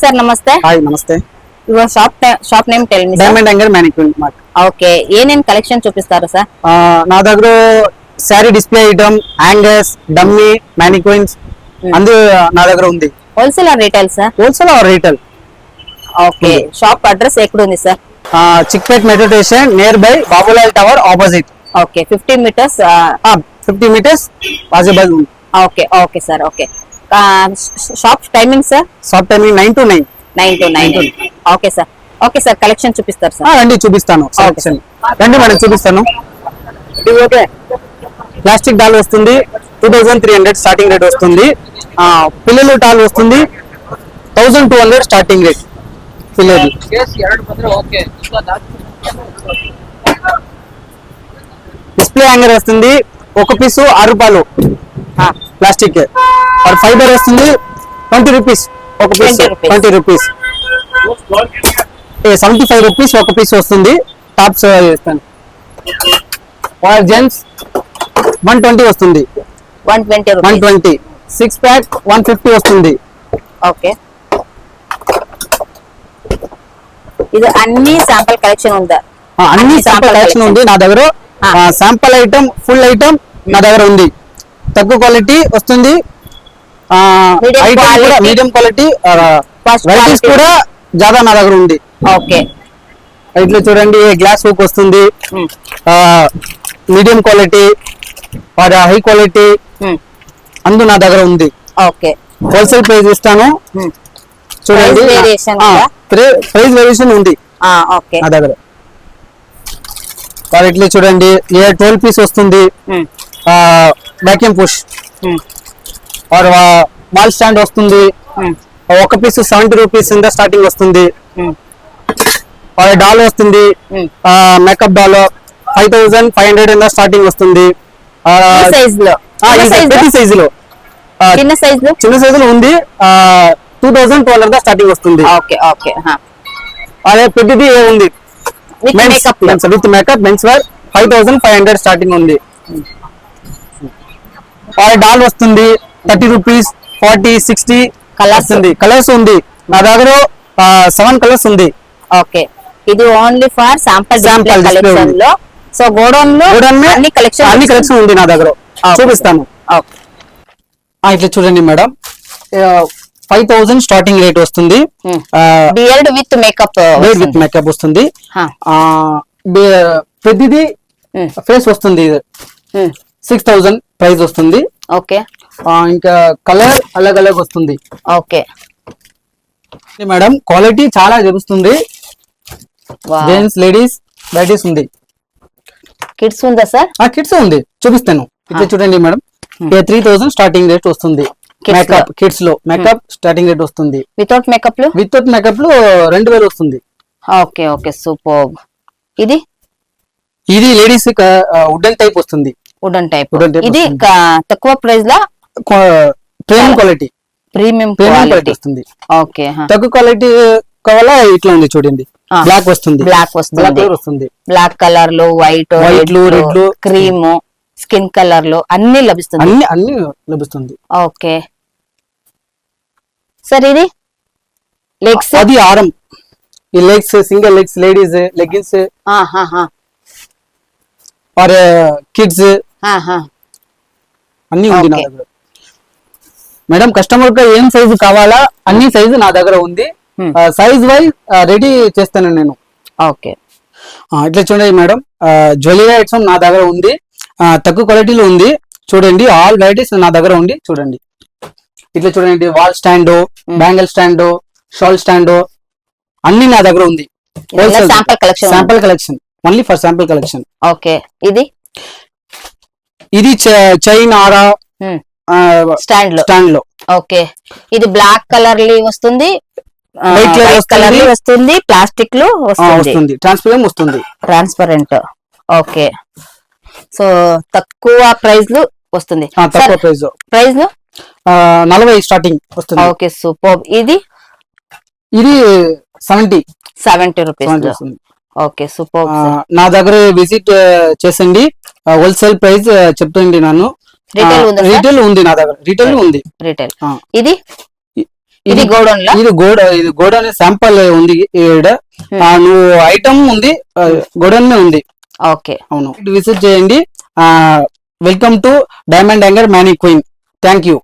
sir, namaste. Hi, namaste. Your shop name tell me, sir. Diamond Hanger Mannequin Mart. Okay. ఏనేం collection చూపిస్తారు sir? నా దగ్గర sorry display item, hangers, dummy, mannequins అందు నా దగ్గర ఉంది. Wholesale or retail sir? Wholesale or retail. Okay. Shop address ఎక్కడ ఉంది sir? Chickpet metro station near by Babulal tower opposite. Okay. 50 meters 50 meters possible. Okay okay sir. Okay. Shop timing sir? Shop timing 9 to 9. 9 to 9. Okay sir. Okay sir, collection చూపిస్తారు sir? రండి చూపిస్తాను. రండి madam చూపిస్తాను. Okay. Plastic doll వస్తుంది 2300 starting rate వస్తుంది. పిల్లలు doll వస్తుంది 1200 starting rate పిల్లలు. డిస్ప్లే హ్యాంగర్ వస్తుంది ఒక పీసు 6 రూపాయలు ప్లాస్టిక్. ఫైబర్ వస్తుంది 20 రూపీస్ ఒక పీస్. 20 రూపీస్ 75 రూపీస్ ఒక పీస్ వస్తుంది. టాప్స్ చేస్తాను. జెంట్స్ 120 వస్తుంది. 120 6 ప్యాక్ 150 వస్తుంది. ఓకే. ఇది అన్ని శాంపుల్ కలెక్షన్ ఉందా? అన్ని శాంపుల్ కలెక్షన్ ఉంది నా దగ్గర. శాంపుల్ ఐటమ్ ఫుల్ ఐటమ్ నా దగ్గర ఉంది. తక్కువ క్వాలిటీ వస్తుంది, మీడియం క్వాలిటీ వెరైటీస్ కూడా జాగా నా దగ్గర ఉంది. ఓకే. ఇట్లా చూడండి, గ్లాస్ హుక్ వస్తుంది, మీడియం క్వాలిటీ హై క్వాలిటీ అందు నా దగ్గర ఉంది. ఓకే. హోల్సేల్ ప్రైస్ ఇస్తాను చూడండి. ప్రైస్ వేరియేషన్ ఉంది నా దగ్గర. ఇట్లా చూడండి, 12 పీస్ వస్తుంది. వ్యాక్యూమ్ పుష్ వాల్ స్టాండ్ వస్తుంది. ఒక పీస్ 70 రూపీస్ స్టార్టింగ్ వస్తుంది. డాల్ వస్తుంది, మేకప్ డాల్ 5500 స్టార్టింగ్ వస్తుంది. సైజ్ లో చిన్న సైజ్ లో ఉంది 2200 స్టార్టింగ్ వస్తుంది. అదే పెద్దది ఉంది with makeup men's wear 5500 starting ఉంది. డాల్ వస్తుంది 30 రూపీస్ 40 60 కలర్స్ ఉంది. కలర్స్ ఉంది నా దగ్గర 7 కలర్స్ ఉంది. ఓకే. ఇది ఓన్లీ ఫర్ శాంపుల్ కలెక్షన్ లో. సో గోడౌన్ లో అన్ని కలెక్షన్ ఉంది నా దగ్గర. చూపిస్తాను. ఇట్లా చూడండి మేడం, 5000 స్టార్టింగ్ రేట్ వస్తుంది. బియర్డ్ విత్ మేకప్ వస్తుంది. పెద్దది ఫేస్ వస్తుంది 6000 ప్రైస్ వస్తుంది. ఓకే. ఇంకా కలర్ అలగ్ వస్తుంది. ఓకే మేడం, క్వాలిటీ చాలా చూపిస్తుంది. జెంట్స్ లేడీస్ వెరైటీస్ ఉంది. కిడ్స్ ఉందా సార్? కిడ్స్ ఉంది, చూపిస్తాను. ఇట్లా చూడండి మేడం, 3000 స్టార్టింగ్ రేట్ వస్తుంది. మేకప్ కిడ్స్ లో మేకప్ స్టార్టింగ్ రేట్ వస్తుంది. వితౌట్ మేకప్ లో 2000 వస్తుంది. Okay okay, super. ఇది లేడీస్ వుడెన్ టైప్ వస్తుంది. Wooden type. ఇది తక్కువ ప్రైస్ లా ప్రీమియం క్వాలిటీ వస్తుంది. ఓకే. తక్కువ క్వాలిటీ కావాలా ఇట్లా ఉంది చూడండి. బ్లాక్ వస్తుంది. బ్లాక్ కలర్ లో white red cream skin colour లో అన్ని లభిస్తుంది. Okay sir. ఇది లెగ్స్, అది ఆరం. ఈ legs single legs ladies leggings for kids అన్ని ఉంది నా దగ్గర. మేడం, కస్టమర్ కి ఏం సైజు కావాలా అన్ని సైజు నా దగ్గర ఉంది. సైజ్ వైజ్ రెడీ చేస్తాను నేను. ఓకే. ఇట్లా చూడండి మేడం, జ్యువెలరీ ఐటమ్ నా దగ్గర ఉంది. తక్కువ క్వాలిటీలో ఉంది చూడండి. ఆల్ వెరైటీస్ నా దగ్గర ఉంది చూడండి. ఇట్లా చూడండి, wall stand, bangle stand, shawl stand అన్ని నా దగ్గర ఉంది. Sample collection only for sample collection. Okay. ఇది చైన్ ఆరా స్టాండ్ లో. ఓకే. ఇది బ్లాక్ కలర్ వస్తుంది, వైట్ కలర్ వస్తుంది, ప్లాస్టిక్ లో వస్తుంది, ట్రాన్స్పరెంట్. ఓకే. సో తక్కువ ప్రైస్ లో వస్తుంది. ప్రైస్ లో 40 స్టార్టింగ్ వస్తుంది. Okay, super. ఇది 70 రూపీస్. Okay, super. నా దగ్గర విజిట్ చేసండి. హోల్సేల్ ప్రైస్ చెప్తుంది. నన్ను రీటైల్ ఉంది నా దగ్గర. రీటైల్ ఉంది. ఇది ఇది గోడౌన్ లో ఇది గోడౌన్ శాంపల్ ఉంది ఈడ. నువ్వు ఐటమ్ ఉంది గోడౌన్ ఉంది. ఓకే, అవును, విజిట్ చేయండి. Welcome to diamond anger many queen. Thank you.